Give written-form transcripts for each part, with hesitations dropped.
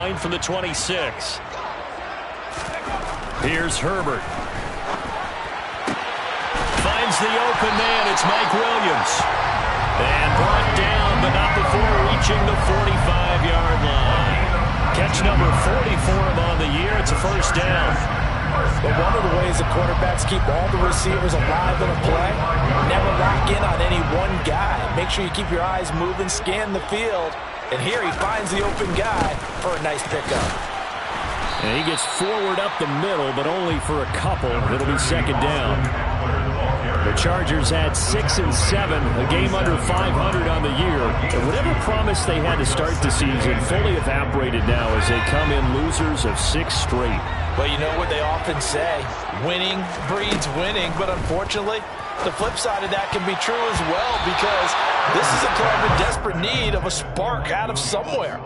From the 26. Here's Herbert. Finds the open man. It's Mike Williams. And brought down, but not before reaching the 45-yard line. Catch number 44 on the year. It's a first down. But one of the ways the quarterbacks keep all the receivers alive in a play, never lock in on any one guy. Make sure you keep your eyes moving, scan the field. And here he finds the open guy for a nice pickup. And he gets forward up the middle, but only for a couple. It'll be second down. The Chargers had 6 and 7, a game under 500 on the year. And whatever promise they had to start the season fully evaporated now as they come in losers of 6 straight. Well, you know what they often say, winning breeds winning, but unfortunately, the flip side of that can be true as well, because this is a club in desperate need of a spark out of somewhere.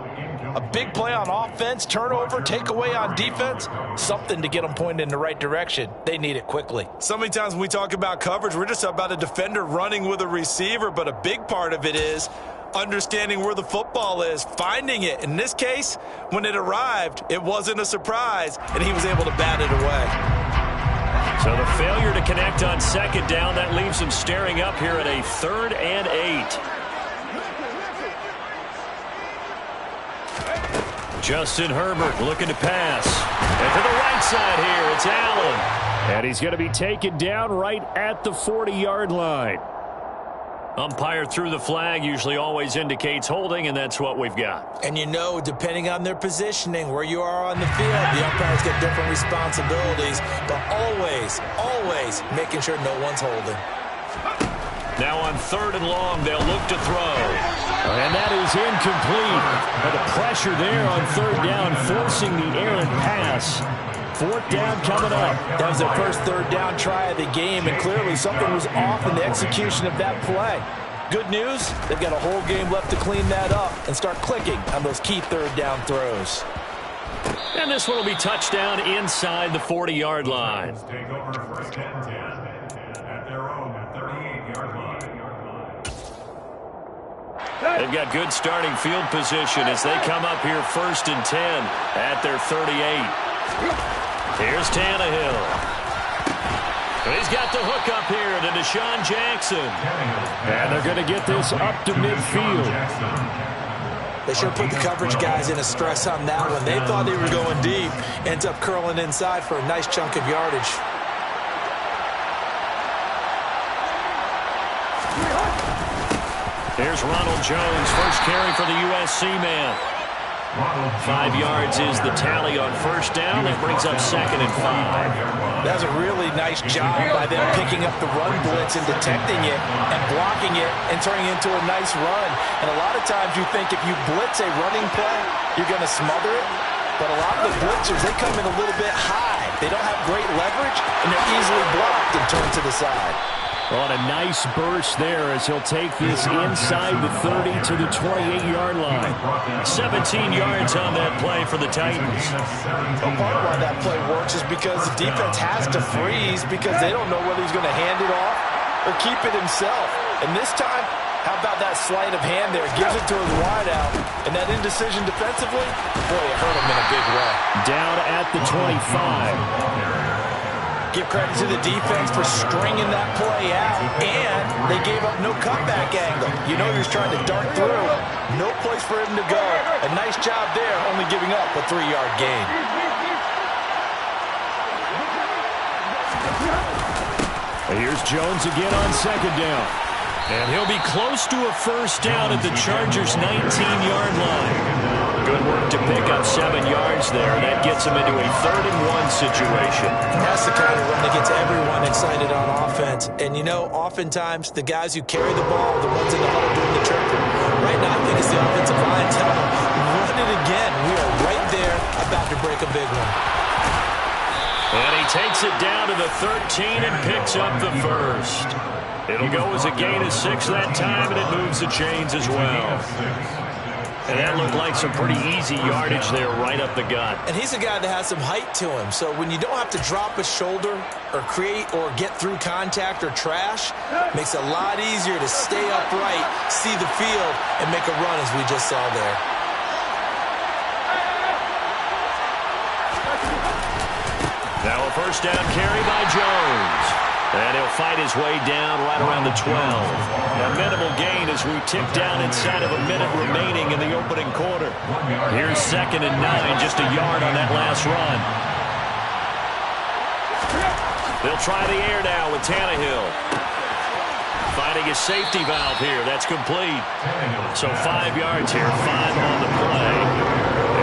A big play on offense, turnover, takeaway on defense, something to get them pointed in the right direction. They need it quickly. So many times when we talk about coverage, we're just about a defender running with a receiver, but a big part of it is understanding where the football is, finding it. In this case, when it arrived, it wasn't a surprise, and he was able to bat it away. So the failure to connect on second down, that leaves him staring up here at a 3rd and 8. Justin Herbert looking to pass. And to the right side here, it's Allen. And he's going to be taken down right at the 40-yard line. Umpire threw the flag, usually always indicates holding, and that's what we've got. And you know, depending on their positioning, where you are on the field, the umpires get different responsibilities, but always making sure no one's holding. Now on 3rd and long, they'll look to throw. And that is incomplete. But the pressure there on 3rd down, forcing the errant pass. 4th down coming up. That was their first 3rd down try of the game, and clearly something was off in the execution of that play. Good news, they've got a whole game left to clean that up and start clicking on those key 3rd down throws. And this one will be touchdown inside the 40-yard line. Take over first and 10 at their own 38-yard line. They've got good starting field position as they come up here 1st and 10 at their 38. Here's Tannehill. He's got the hook up here to Deshaun Jackson. And they're going to get this up to midfield. They sure put the coverage guys in a stress on that one. They thought they were going deep. Ends up curling inside for a nice chunk of yardage. Here's Ronald Jones, first carry for the USC man. 5 yards is the tally on 1st down. That brings up 2nd and 5. That was a really nice job by them picking up the run blitz and detecting it and blocking it and turning it into a nice run. And a lot of times you think if you blitz a running play, you're going to smother it. But a lot of the blitzers, they come in a little bit high. They don't have great leverage, and they're easily blocked and turned to the side. On a nice burst there as he'll take this inside the 30 to the 28-yard line. 17 yards on that play for the Titans. Well, part of why that play works is because the defense has to freeze because they don't know whether he's going to hand it off or keep it himself. And this time, how about that sleight of hand there? Gives it to his wideout. And that indecision defensively, boy, it hurt him in a big way. Down at the 25. Give credit to the defense for stringing that play out, and they gave up no cutback angle. You know he was trying to dart through. No place for him to go. A nice job there, only giving up a 3-yard gain. Here's Jones again on 2nd down. And he'll be close to a 1st down at the Chargers' 19-yard line. Good work to pick up 7 yards there. That gets him into a 3rd and 1 situation. That's the kind of run that gets everyone excited on offense. And, you know, oftentimes the guys who carry the ball are the ones in the huddle doing the chirping. Right now, I think it's the offensive line telling them, run it again. We are right there about to break a big one. And he takes it down to the 13 and picks up the 1st. It'll go as a gain of 6 that time, and it moves the chains as well. And that looked like some pretty easy yardage there right up the gut. And he's a guy that has some height to him. So when you don't have to drop a shoulder or create or get through contact or trash, makes it a lot easier to stay upright, see the field, and make a run as we just saw there. Now a first down carry by Jones. And he'll fight his way down right around the 12. A minimal gain as we tick down inside of a minute remaining in the opening quarter. Here's 2nd and 9, just a yard on that last run. They'll try the air now with Tannehill. Finding a safety valve here. That's complete. So 5 yards here, 5 on the play.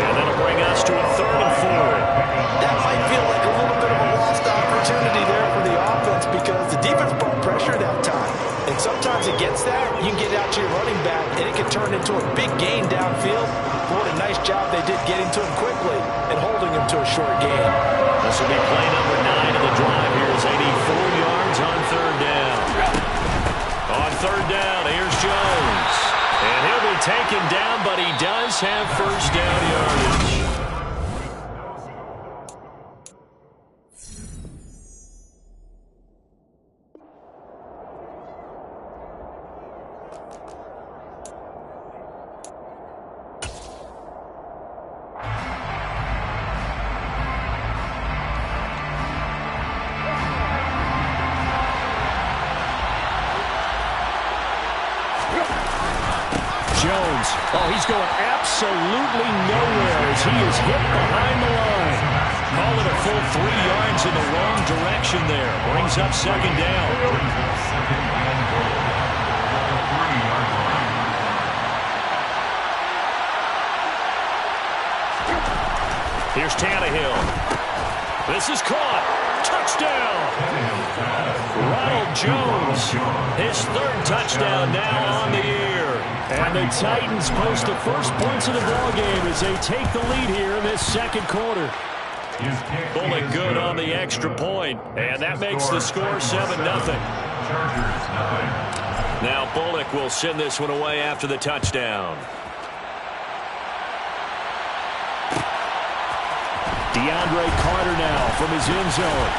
And that'll bring us to a 3rd and 4. That might feel like a little bit of a lost opportunity there for the offense because the defense brought pressure that time. And sometimes against that, you can get out to your running back, and it can turn into a big gain downfield. But what a nice job they did getting to him quickly and holding him to a short gain. This will be play number 9 of the drive here as they need 4 yards on 3rd down. On 3rd down, here's Jones. And he'll be taken down, but he does have first down yardage. Jones, he's going absolutely nowhere as he is hit behind the line. Call it a full 3 yards in the wrong direction there. Brings up 2nd down. Here's Tannehill. This is caught. Touchdown. Ronald Jones, his 3rd touchdown now on the year. And the Titans post the first points of the ballgame as they take the lead here in this 2nd quarter. Bullock good on the extra point, and that makes the score 7-0. Now Bullock will send this one away after the touchdown. DeAndre Carter now from his end zone.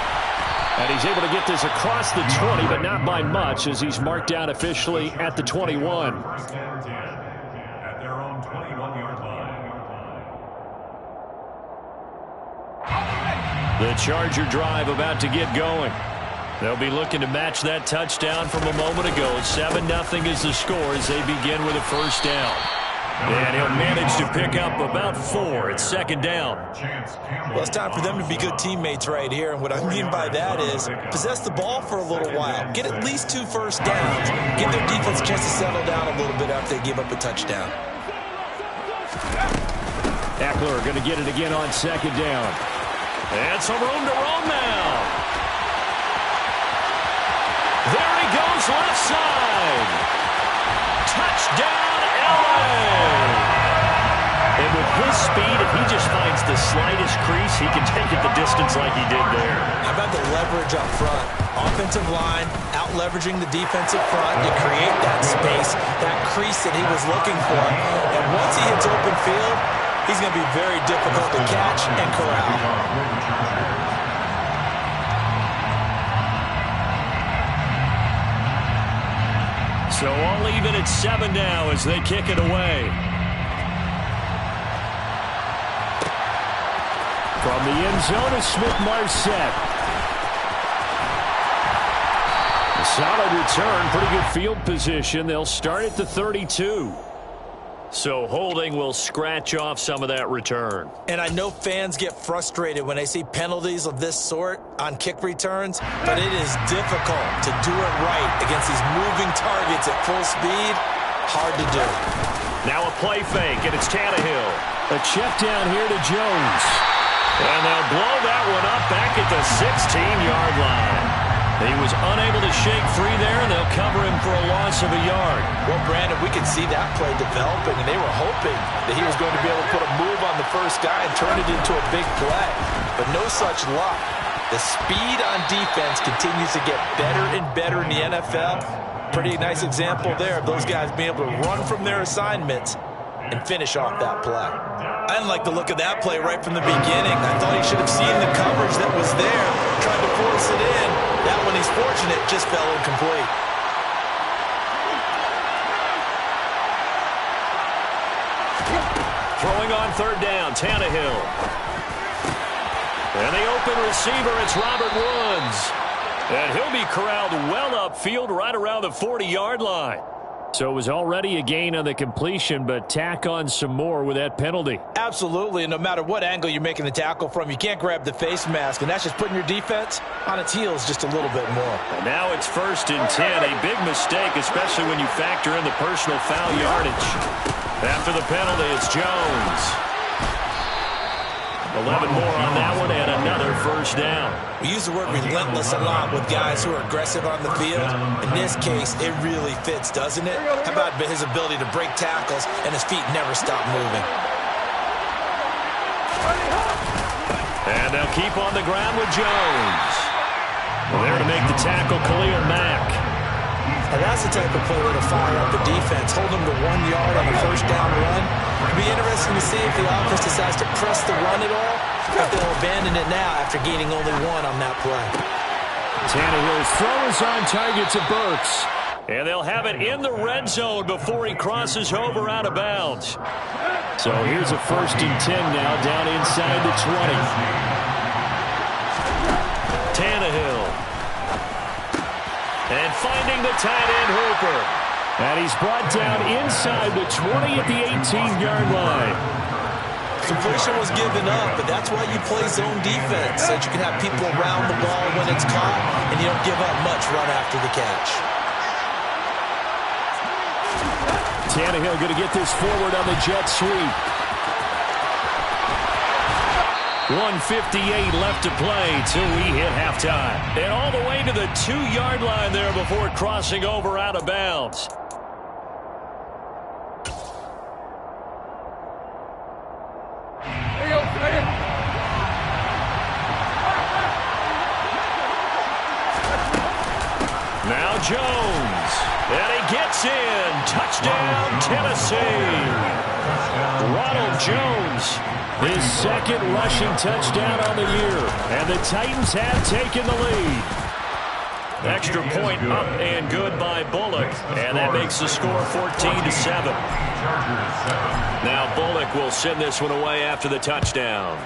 And he's able to get this across the 20, but not by much as he's marked down officially at the 21. First and 10 at their own 21-yard line. The Charger drive about to get going. They'll be looking to match that touchdown from a moment ago. 7-0 is the score as they begin with a first down. And he'll manage to pick up about 4. It's 2nd down. Well, it's time for them to be good teammates right here. And what I mean by that is possess the ball for a little while. Get at least 2 first downs. Give their defense a chance to settle down a little bit after they give up a touchdown. Eckler going to get it again on 2nd down. And some room to roam now. There he goes left side. Touchdown, LA. And with his speed, if he just finds the slightest crease, he can take it the distance like he did there. How about the leverage up front? Offensive line, out-leveraging the defensive front to create that space, that crease that he was looking for. And once he hits open field, he's going to be very difficult to catch and corral. So all even at 7 now as they kick it away. From the end zone is Smith-Marsette. A solid return, pretty good field position. They'll start at the 32. So holding will scratch off some of that return. And I know fans get frustrated when they see penalties of this sort on kick returns, but it is difficult to do it right against these moving targets at full speed. Hard to do. Now a play fake, and it's Tannehill. A check down here to Jones. And they'll blow that one up back at the 16-yard line. He was unable to shake free there, and they'll cover him for a loss of a yard. Well, Brandon, we could see that play developing, and they were hoping that he was going to be able to put a move on the first guy and turn it into a big play. But no such luck. The speed on defense continues to get better and better in the NFL. Pretty nice example there of those guys being able to run from their assignments and finish off that play. I didn't like the look of that play right from the beginning. I thought he should have seen the coverage that was there, tried to force it in. That one, he's fortunate, just fell incomplete. Throwing on 3rd down, Tannehill. And the open receiver, it's Robert Woods. And he'll be corralled well upfield right around the 40-yard line. So it was already a gain on the completion, but tack on some more with that penalty. Absolutely, and no matter what angle you're making the tackle from, you can't grab the face mask, and that's just putting your defense on its heels just a little bit more. And now it's 1st and 10, a big mistake, especially when you factor in the personal foul yardage. After the penalty, it's Jones. 11 more on that one, and another first down. We use the word relentless a lot with guys who are aggressive on the field. In this case, it really fits, doesn't it? How about his ability to break tackles and his feet never stop moving? And they'll keep on the ground with Jones. There to make the tackle, Khalil Mack. And that's the type of play that'll fire up the defense. Hold them to 1 yard on a first down run. It'll be interesting to see if the offense decides to press the run at all, or if they'll abandon it now after gaining only 1 on that play. Tannehill's throw is on target to Burks. And they'll have it in the red zone before he crosses over out of bounds. So here's a 1st and 10 now down inside the 20. Tannehill. And finding the tight end Hooper. And he's brought down inside the 20 at the 18-yard line. Completion was given up, but that's why you play zone defense, so that you can have people around the ball when it's caught, and you don't give up much run after the catch. Tannehill going to get this forward on the jet sweep. 1:58 left to play till we hit halftime. And all the way to the 2-yard line there before crossing over out of bounds. Now Jones. And he gets in. Touchdown, Tennessee. Ronald Jones. His 2nd rushing touchdown on the year. And the Titans have taken the lead. Extra point up and good by Bullock. And that makes the score 14-7. Now Bullock will send this one away after the touchdown.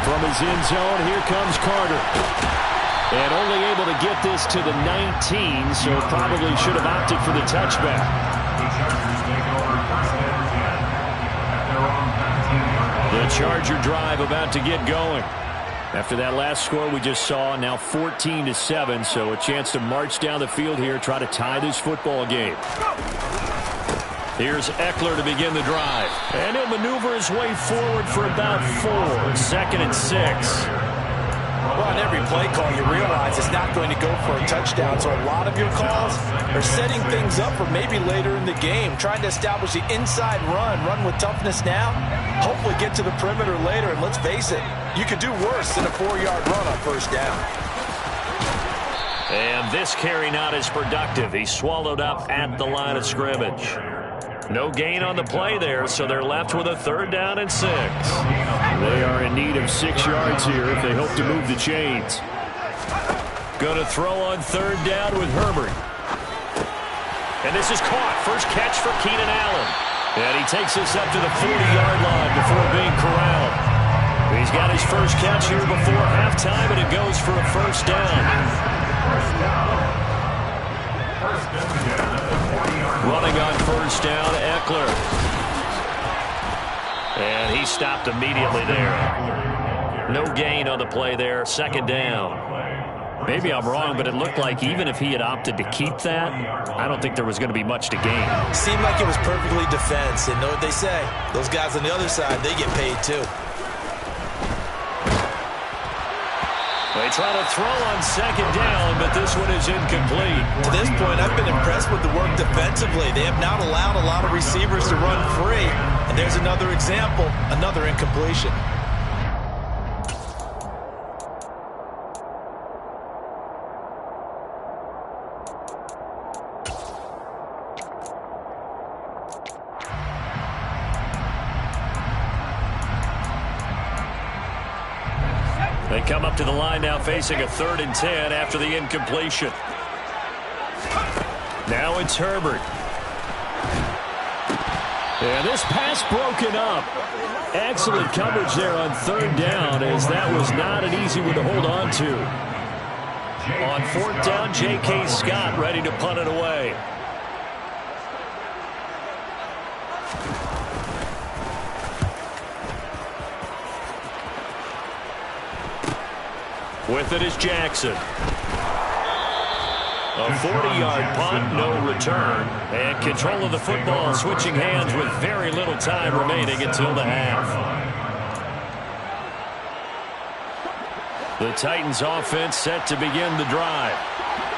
From his end zone, here comes Carter. And only able to get this to the 19, so probably should have opted for the touchback. The Charger drive about to get going. After that last score we just saw, now 14-7, so a chance to march down the field here, try to tie this football game. Here's Eckler to begin the drive. And he'll maneuver his way forward for about 4. 2nd and 6. Well, on every play call, you realize it's not going to go for a touchdown, so a lot of your calls are setting things up for maybe later in the game, trying to establish the inside run with toughness now, hopefully get to the perimeter later, and let's face it, you could do worse than a 4-yard run on first down. And this carry not as productive. He's swallowed up at the line of scrimmage. No gain on the play there, so they're left with a 3rd down and 6. They are in need of 6 yards here if they hope to move the chains. Going to throw on 3rd down with Herbert. And this is caught. First catch for Keenan Allen. And he takes this up to the 40-yard line before being corralled. He's got his first catch here before halftime, and it goes for a 1st down. Running on 1st down, Eckler. And he stopped immediately there. No gain on the play there, 2nd down. Maybe I'm wrong, but it looked like even if he had opted to keep that, I don't think there was going to be much to gain. Seemed like it was perfectly defense, and know what they say. Those guys on the other side, they get paid too. They try to throw on 2nd down, but this one is incomplete. To this point, I've been impressed with the work defensively. They have not allowed a lot of receivers to run free. And there's another example, another incompletion. They come up to the line now facing a 3rd and 10 after the incompletion. Now it's Herbert. And this pass broken up. Excellent coverage there on third down, as that was not an easy one to hold on to. On fourth down, J.K. Scott ready to punt it away. With it is Jackson. A 40-yard punt, no return. And control of the football switching hands with very little time remaining until the half. The Titans offense set to begin the drive.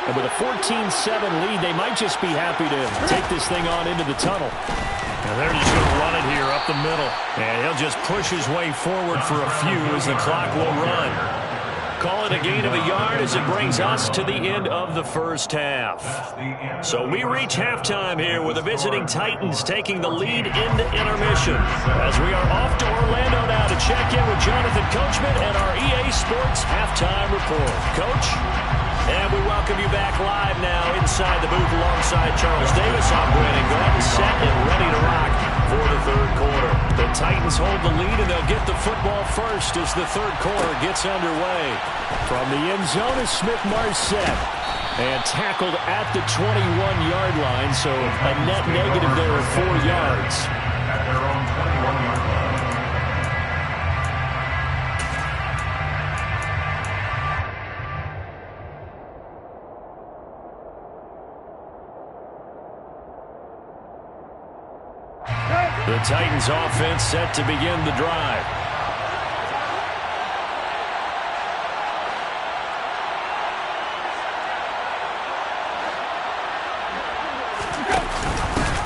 And with a 14-7 lead, they might just be happy to take this thing on into the tunnel. And they're just going to run it here up the middle. And he'll just push his way forward for a few as the clock will run. Call it a gain of a yard as it brings us to the end of the first half. So we reach halftime here with the visiting Titans taking the lead into intermission. As we are off to Orlando now to check in with Jonathan Coachman and our EA Sports halftime report. Coach? And we welcome you back live now inside the booth alongside Charles Davis. I'm Brandon Gordon, set and ready to rock for the third quarter. The Titans hold the lead, and they'll get the football first as the third quarter gets underway. From the end zone is Smith-Marsette. And tackled at the 21-yard line, so a net negative there of 4 yards. At their own 21-yard line. The Titans offense set to begin the drive.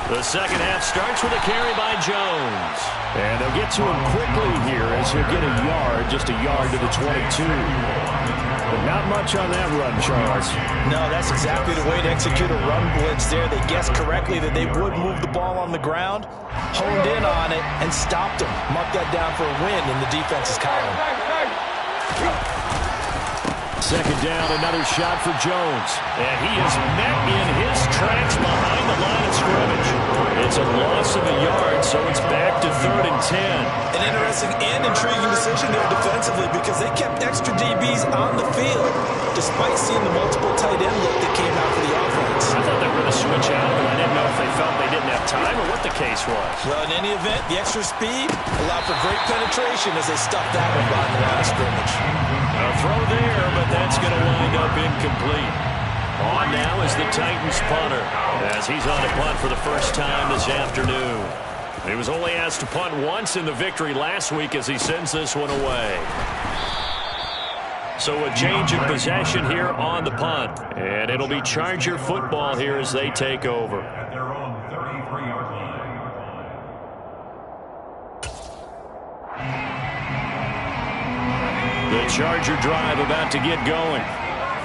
The second half starts with a carry by Jones. And they'll get to him quickly here as he'll get a yard, just a yard to the 22. But not much on that run, Charles. No, that's exactly the way to execute a run blitz there. They guessed correctly that they would move the ball on the ground, honed in on it, and stopped them. Mark that down for a win in the defense's column. Second down, another shot for Jones. And he is met in his tracks behind the line of scrimmage. It's a loss of a yard, so it's back to 3rd and 10. An interesting and intriguing decision there defensively because they kept extra DBs on the field despite seeing the multiple tight end look that came out for the offense. I thought they were going to switch out, but I didn't know if they felt they didn't have time or what the case was. Well, in any event, the extra speed allowed for great penetration as they stuffed that one behind the line of scrimmage. A throw there, but that's going to wind up incomplete. On now is the Titans punter, as he's on a punt for the first time this afternoon. He was only asked to punt once in the victory last week as he sends this one away. So a change of possession here on the punt, and it'll be Charger football here as they take over. At their own 33-yard line. The Charger drive about to get going.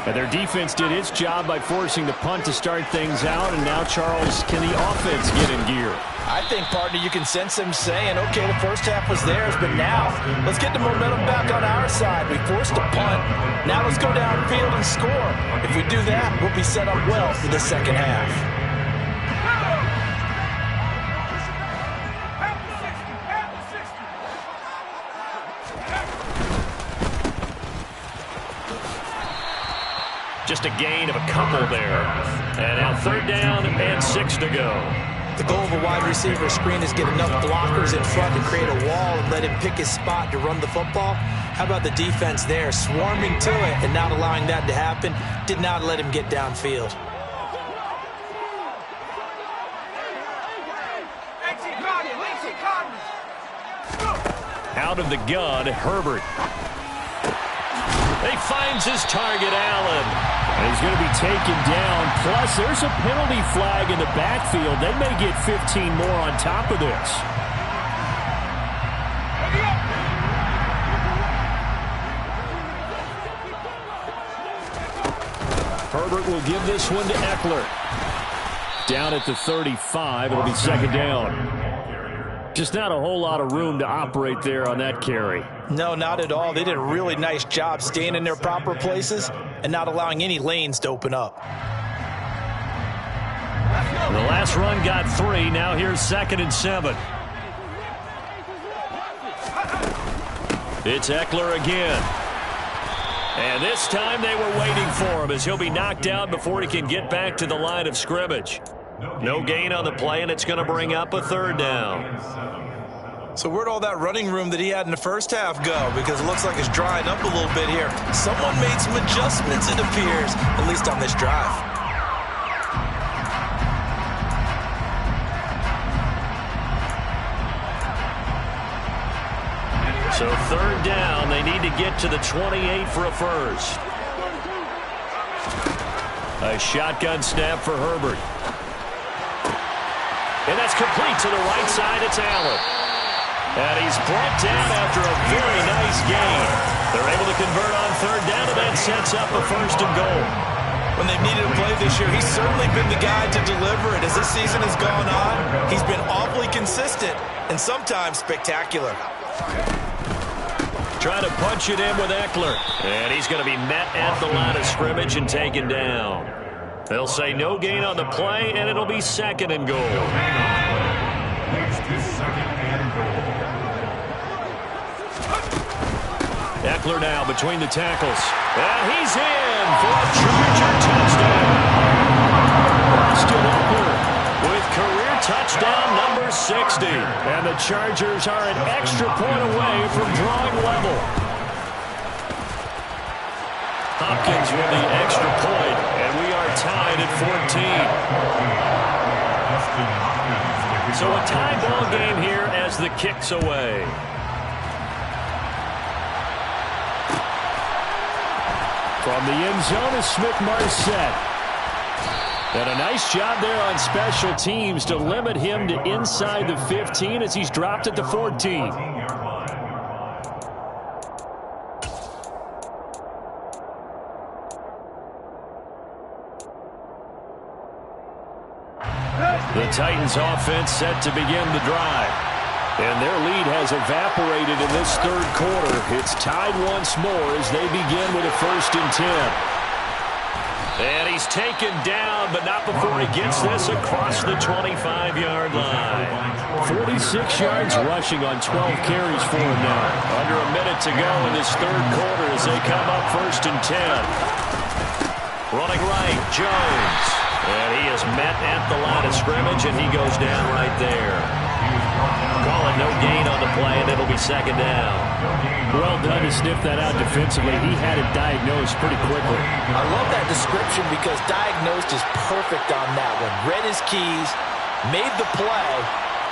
And their defense did its job by forcing the punt to start things out, and now, Charles, can the offense get in gear? I think, partner, you can sense them saying, okay, the first half was theirs, but now let's get the momentum back on our side. We forced a punt. Now let's go downfield and score. If we do that, we'll be set up well for the second half. Just a gain of a couple there. And now 3rd down and 6 to go. The goal of a wide receiver screen is get enough blockers in front to create a wall and let him pick his spot to run the football. How about the defense there, swarming to it and not allowing that to happen? Did not let him get downfield. Out of the gun, Herbert. He finds his target, Allen. And he's going to be taken down. Plus, there's a penalty flag in the backfield. They may get 15 more on top of this. Herbert will give this one to Eckler. Down at the 35, it'll be 2nd down. Just not a whole lot of room to operate there on that carry. No, not at all. They did a really nice job staying in their proper places and not allowing any lanes to open up. The last run got 3. Now here's 2nd and 7. It's Eckler again. And this time they were waiting for him as he'll be knocked out before he can get back to the line of scrimmage. No gain on the play, and it's going to bring up a 3rd down. So where'd all that running room that he had in the first half go? Because it looks like it's drying up a little bit here. Someone made some adjustments, it appears, at least on this drive. So 3rd down, they need to get to the 28 for a first. A shotgun snap for Herbert. And that's complete to the right side. It's Allen. And he's brought down after a very nice gain. They're able to convert on 3rd down, and that sets up a 1st and goal. When they've needed a play this year, he's certainly been the guy to deliver it. As this season has gone on, he's been awfully consistent and sometimes spectacular. Trying to punch it in with Eckler. And he's going to be met at the line of scrimmage and taken down. They'll say no gain on the play, and it'll be 2nd and goal. Next is 2nd and goal. Eckler now between the tackles. And he's in for a Charger touchdown. Austin Eckler with career touchdown number 60. And the Chargers are an extra point away from drawing level. Hopkins with the extra point, and we are tied at 14. So a tie ball game here as the kick's away. From the end zone is Smith-Marsette. And a nice job there on special teams to limit him to inside the 15 as he's dropped at the 14. The Titans offense set to begin the drive. And their lead has evaporated in this 3rd quarter. It's tied once more as they begin with a 1st and 10. And he's taken down, but not before he gets this across the 25-yard line. 46 yards rushing on 12 carries for him now. Under a minute to go in this 3rd quarter as they come up 1st and 10. Running right, Jones. And he is met at the line of scrimmage, and he goes down right there. Calling no gain on the play, and it'll be 2nd down. Well done to sniff that out defensively. He had it diagnosed pretty quickly. I love that description because diagnosed is perfect on that one. Read his keys, made the play,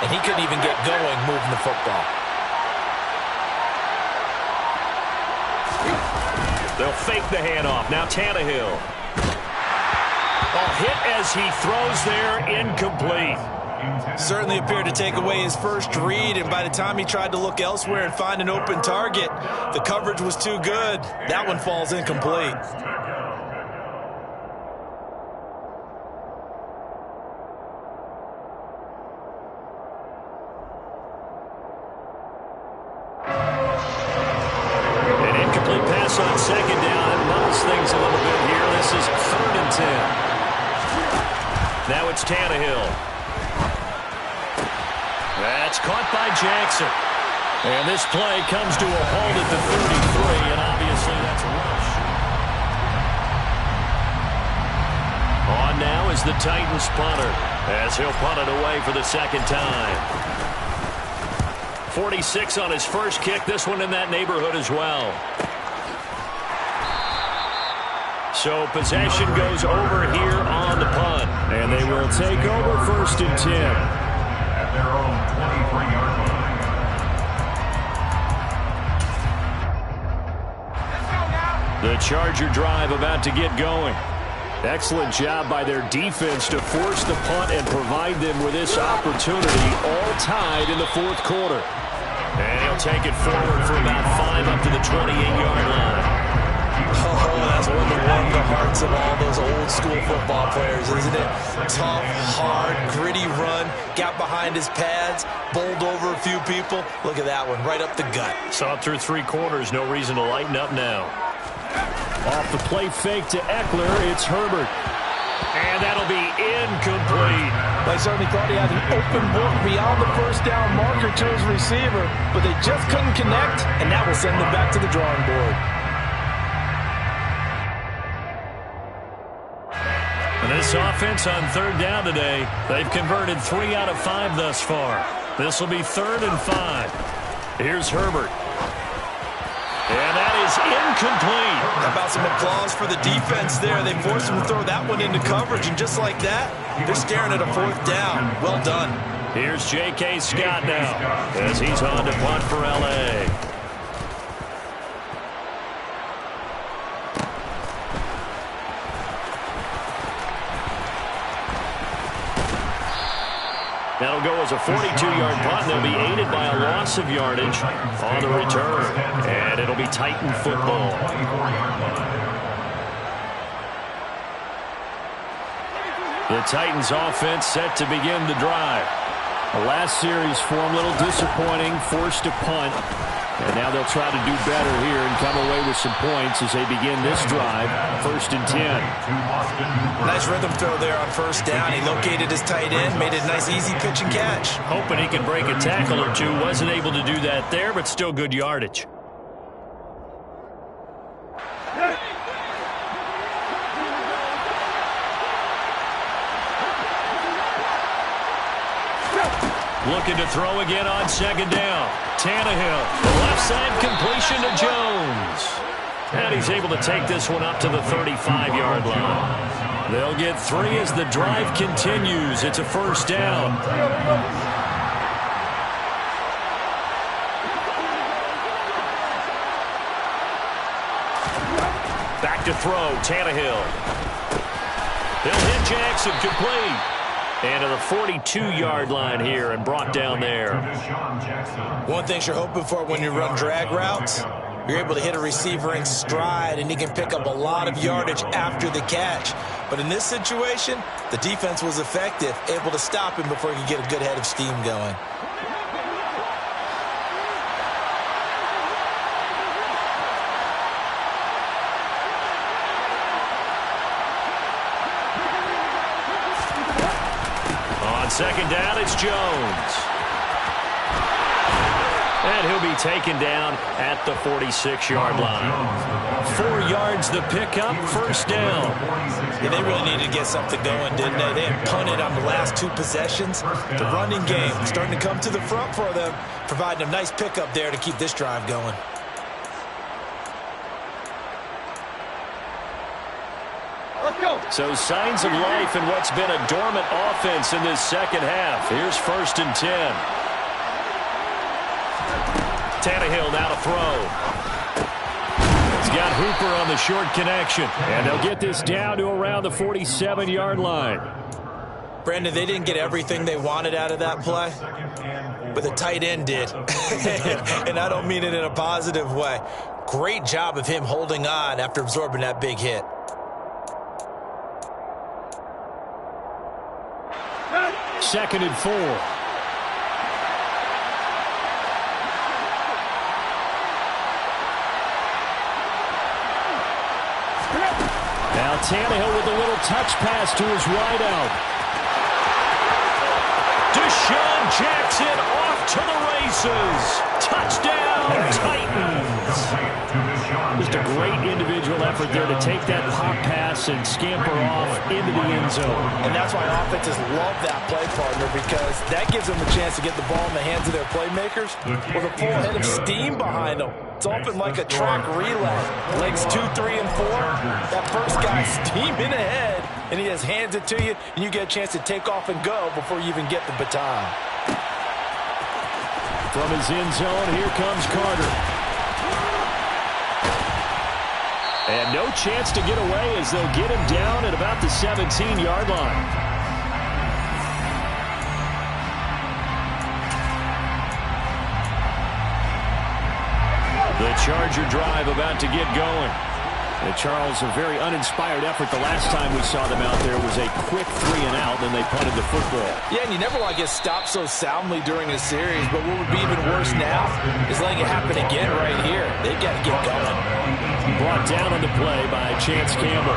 and he couldn't even get going moving the football. They'll fake the handoff. Now Tannehill. Hit as he throws there, incomplete. Certainly appeared to take away his first read, and by the time he tried to look elsewhere and find an open target, the coverage was too good. That one falls incomplete. An incomplete pass on 2nd down. It muddles things a little bit here. This is 3rd and 10. Now it's Tannehill. That's caught by Jackson. And this play comes to a halt at the 33, and obviously that's a rush. On now is the Titans punter, as he'll punt it away for the 2nd time. 46 on his first kick, this one in that neighborhood as well. So possession goes over here on the punt. And they will take over 1st and 10. At their own 23-yard line. The Charger drive about to get going. Excellent job by their defense to force the punt and provide them with this opportunity, all tied in the 4th quarter. And he'll take it forward for about 5 up to the 28-yard line. Oh, that's one that warmed the hearts of all those old school football players, isn't it? Tough, hard, gritty run, got behind his pads, bowled over a few people. Look at that one, right up the gut. Saw it through 3 quarters, no reason to lighten up now. Off the play fake to Eckler, it's Herbert. And that'll be incomplete. They certainly thought he had an open book beyond the first down marker to his receiver, but they just couldn't connect, and that will send them back to the drawing board. And this offense on third down today, they've converted 3 out of 5 thus far. This will be 3rd and 5. Here's Herbert. And that is incomplete. How about some applause for the defense there? They forced him to throw that one into coverage, and just like that, they're staring at a 4th down. Well done. Here's J.K. Scott now as he's on to punt for L.A. That'll go as a 42-yard punt. They'll be aided by a loss of yardage on the return. And it'll be Titan football. The Titans offense set to begin the drive. The last series for them, a little disappointing, forced to punt. And now they'll try to do better here and come away with some points as they begin this drive, 1st and 10. Nice rhythm throw there on 1st down. He located his tight end, made it a nice easy pitch and catch. Hoping he could break a tackle or two. Wasn't able to do that there, but still good yardage. Looking to throw again on 2nd down. Tannehill, the left side completion to Jones. And he's able to take this one up to the 35-yard line. They'll get 3 as the drive continues. It's a 1st down. Back to throw, Tannehill. He'll hit Jackson, complete. And to the 42-yard line here and brought down there. One thing you're hoping for when you run drag routes, you're able to hit a receiver in stride, and he can pick up a lot of yardage after the catch. But in this situation, the defense was effective, able to stop him before he could get a good head of steam going. On 2nd down, it's Jones. And he'll be taken down at the 46-yard line. 4 yards the pickup, 1st down. Yeah, they really needed to get something going, didn't they? They had punted on the last 2 possessions. The running game starting to come to the front for them, providing a nice pickup there to keep this drive going. So signs of life in what's been a dormant offense in this second half. Here's 1st and 10. Tannehill now to throw. He's got Hooper on the short connection. And they'll get this down to around the 47-yard line. Brandon, they didn't get everything they wanted out of that play, but the tight end did. And I don't mean it in a positive way. Great job of him holding on after absorbing that big hit. 2nd and 4. Now Tannehill with a little touch pass to his wideout. Deshaun Jackson off to the races. Touchdown, Titans. Just a great individual effort there to take that pop pass and scamper off into the end zone. And that's why offenses love that play, partner, because that gives them a chance to get the ball in the hands of their playmakers with a full head of steam behind them. It's often like a track relay. Legs 2, 3, and 4. That first guy steaming ahead, and he just hands it to you, and you get a chance to take off and go before you even get the baton. From his end zone, here comes Carter. And no chance to get away as they'll get him down at about the 17-yard line. The Charger drive about to get going. And Charles, a very uninspired effort. The last time we saw them out there was a quick 3 and out, then they punted the football. Yeah, and you never want to get stopped so soundly during a series, but what would be even worse now is letting it happen again right here. They've got to get going. Brought down on the play by Chance Campbell.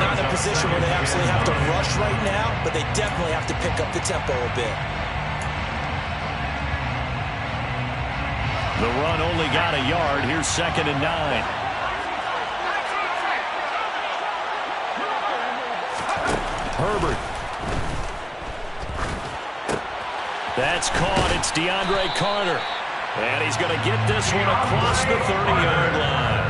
Not in a position where they absolutely have to rush right now, but they definitely have to pick up the tempo a bit. The run only got a yard. Here's 2nd and 9. Herbert. That's caught. It's DeAndre Carter. And he's going to get this one across the 30-yard line.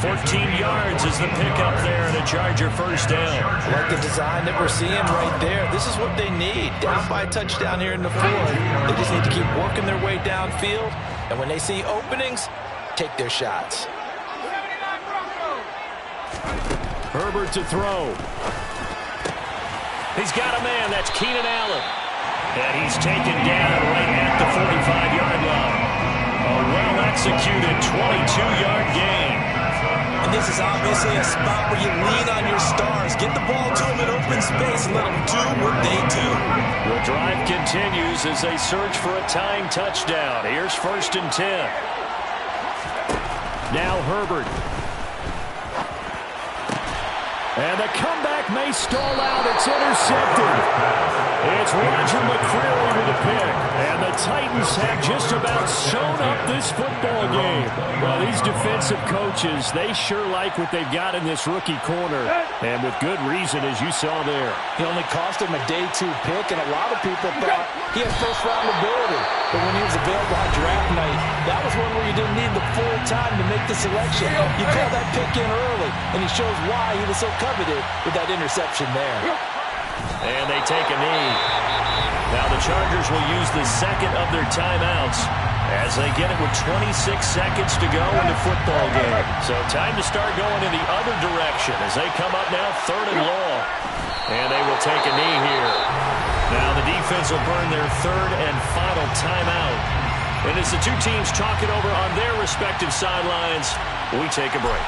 14 yards is the pickup there and a Charger first down. Like the design that we're seeing right there. This is what they need. Down by a touchdown here in the fourth. They just need to keep working their way downfield. And when they see openings, take their shots. Herbert to throw. He's got a man. That's Keenan Allen. And he's taken down right at the 45-yard line. A well-executed 22-yard gain. And this is obviously a spot where you lean on your stars. Get the ball to them in open space and let them do what they do. The drive continues as they search for a tying touchdown. Here's 1st and 10. Now Herbert. And the comeback may stall out. It's intercepted. It's Roger McCreary with a pick. And the Titans have just about sewn up this football game. Well, these defensive coaches, they sure like what they've got in this rookie corner. And with good reason, as you saw there. He only cost him a day 2 pick, and a lot of people thought he had first-round ability. But when he was available on draft night, that was one where you didn't need the full time to make the selection. You called that pick in early, and he shows why he was so coveted with that interception there. And they take a knee. Now the Chargers will use the 2nd of their timeouts as they get it with 26 seconds to go in the football game. So time to start going in the other direction as they come up now 3rd and long. And they will take a knee here. Now the defense will burn their 3rd and final timeout. And as the two teams talk it over on their respective sidelines, we take a break.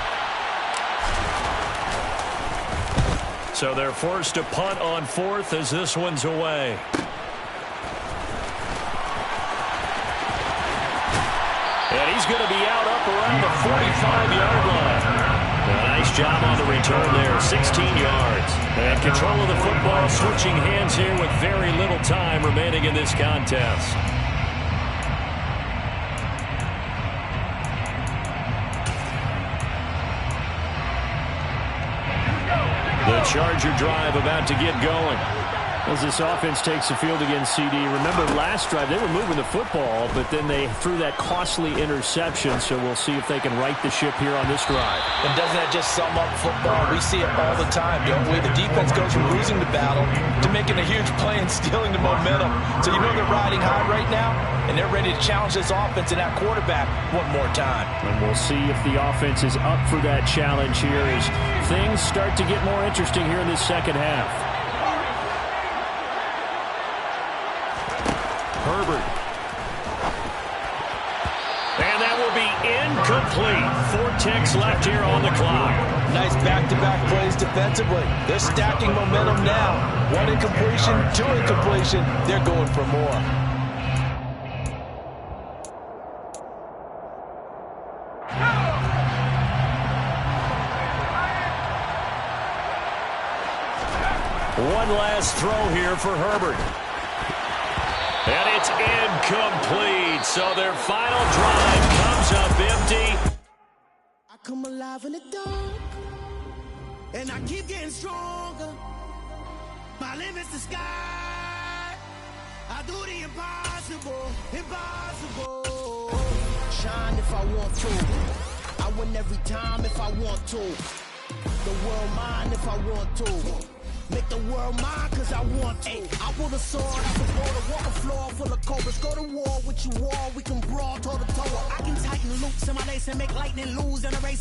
So they're forced to punt on 4th as this one's away. And he's going to be out up around the 45-yard line. A nice job on the return there, 16 yards. And control of the football, switching hands here with very little time remaining in this contest. The Charger drive about to get going. As this offense takes the field against CD, remember last drive they were moving the football, but then they threw that costly interception, so we'll see if they can right the ship here on this drive. And doesn't that just sum up football? We see it all the time, don't we? The defense goes from losing the battle to making a huge play and stealing the momentum. So you know they're riding high right now, and they're ready to challenge this offense and that quarterback one more time. And we'll see if the offense is up for that challenge here as things start to get more interesting here in this second half. Herbert. And that will be incomplete. 4 ticks left here on the clock. Nice back-to-back plays defensively. They're stacking momentum now. 1 incompletion, 2 incompletion. They're going for more. One last throw here for Herbert. And it's incomplete. So their final drive comes up empty. I come alive in the dark, and I keep getting stronger. My limit's the sky. I do the impossible, impossible. Shine if I want to. I win every time if I want to. The world mine if I want to. Make the world mine cause I want to. I pull the sword out the border, walk a floor full of cobras. Go to war with you all, we can brawl toe to toe. I can tighten loops in my lace and make lightning lose in a race.